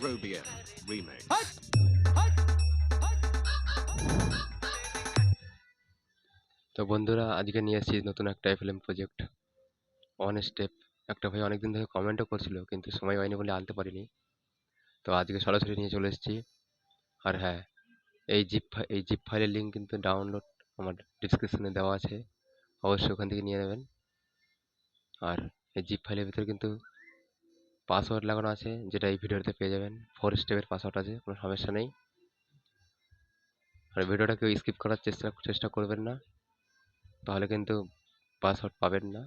Robia remix. তো বন্ধুরা, আজকে নিয়ে এসেছি নতুন একটা এফএলএম প্রজেক্ট ওয়ান স্টেপ। একটা ভাই অনেকদিন ধরে কমেন্টও করছিল, কিন্তু সময় হয়নি বলে আনতে পারিনি। তো আজকে সরাসরি নিয়ে চলে এসেছি। আর হ্যাঁ, এই জিপ ফাইলের লিঙ্ক কিন্তু ডাউনলোড আমার ডিসক্রিপশনে দেওয়া আছে, অবশ্যই ওখান থেকে নিয়ে নেবেন। আর এই জিপ ফাইলের ভিতরে কিন্তু পাসওয়ার্ড লাগানো আছে, যেটা এই ভিডিওতে পেয়ে যাবেন। 4 স্টেপের পাসওয়ার্ড আছে, কোনো সমস্যা নেই। আর ভিডিওটা কেউ স্কিপ করার চেষ্টা করবেন না, তাহলে কিন্তু পাসওয়ার্ড পাবেন না।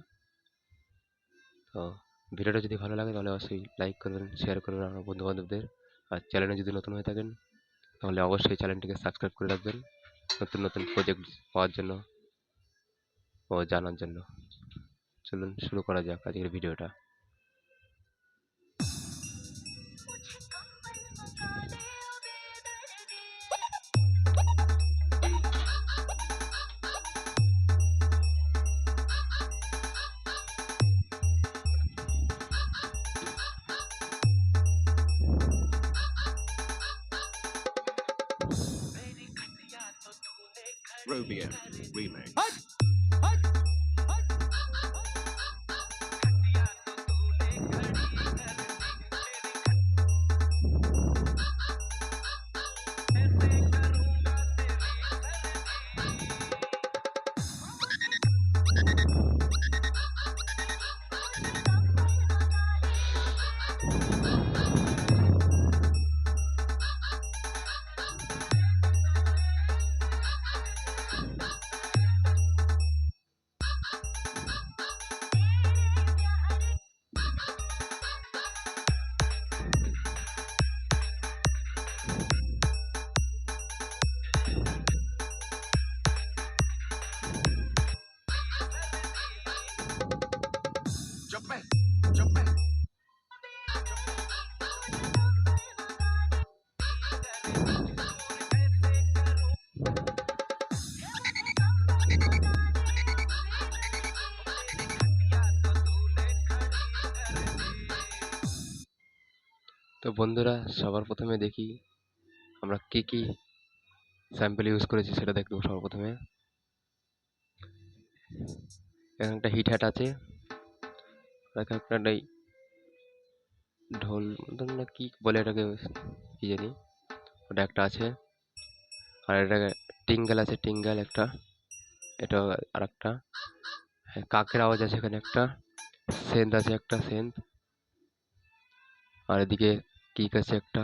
তো ভিডিওটা যদি ভালো লাগে তাহলে অবশ্যই লাইক করবেন, শেয়ার করবেন আপনার বন্ধুবান্ধবদের। আর চ্যানেলে যদি নতুন হয়ে থাকেন তাহলে অবশ্যই চ্যানেলটিকে সাবস্ক্রাইব করে রাখবেন, নতুন নতুন প্রজেক্ট পাওয়ার জন্য ও জানার জন্য। চলুন শুরু করা যাক আজকের ভিডিওটা। Robia remix. Jump back. তো বন্ধুরা, সবার প্রথমে দেখি আমরা কি কি স্যাম্পল ইউজ করেছি সেটা দেখব। সবার প্রথমে এখানে একটা হিট হ্যাট আছে, এখানে একটা ঢোল মতন না কি বলে এটাকে, কি জানি, ওটা একটা আছে। আর এটা টিঙ্গেল আছে, টিঙ্গেল একটা, এটা আর একটা। হ্যাঁ, কাকের আওয়াজ আছে এখানে একটা। সেন্ট আছে একটা, সেন্ট। আর এদিকে কিক আছে একটা।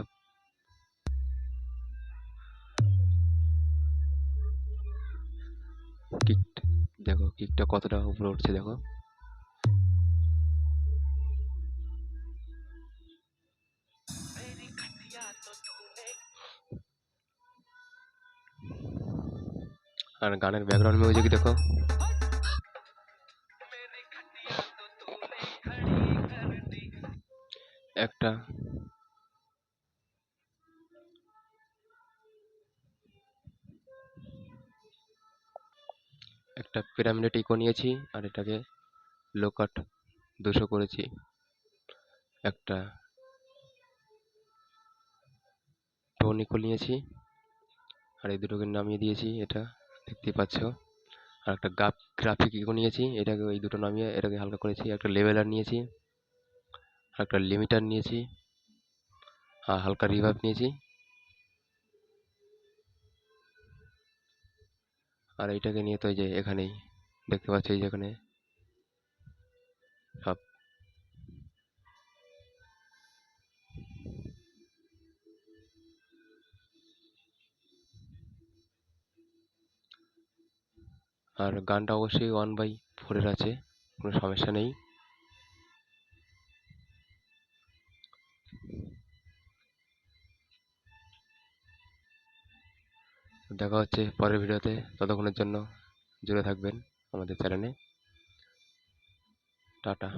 কিক দেখো, কিকটা কতটা উপরে উঠছে দেখো। আর গানের ব্যাকগ্রাউন্ড মিউজিক দেখো। একটা একটা পিরামিড ইকো নিয়েছি, আর এটাকে লো কাট 200 করেছি। একটা টোন ইকো নিয়েছি, আর এই দুটোকে নামিয়ে দিয়েছি, এটা দেখতেই পাচ্ছ। আর একটা গ্রাফিক ইকো নিয়েছি, এটাকে এই দুটো নামিয়ে এটাকে হালকা করেছি। একটা লেভেলার নিয়েছি, আর একটা লিমিটার নিয়েছি, আর হালকা রিভার্ব নিয়েছি। আর এইটাকে নিয়ে তো এই যে এখানেই দেখতে পাচ্ছ, এই যেখানে সব। আর গানটা অবশ্যই 1/4 আছে, কোনো সমস্যা নেই। দেখা হচ্ছে পরের ভিডিওতে, ততক্ষণের জন্য জুড়ে থাকবেন আমাদের চ্যানেলে। টাটা।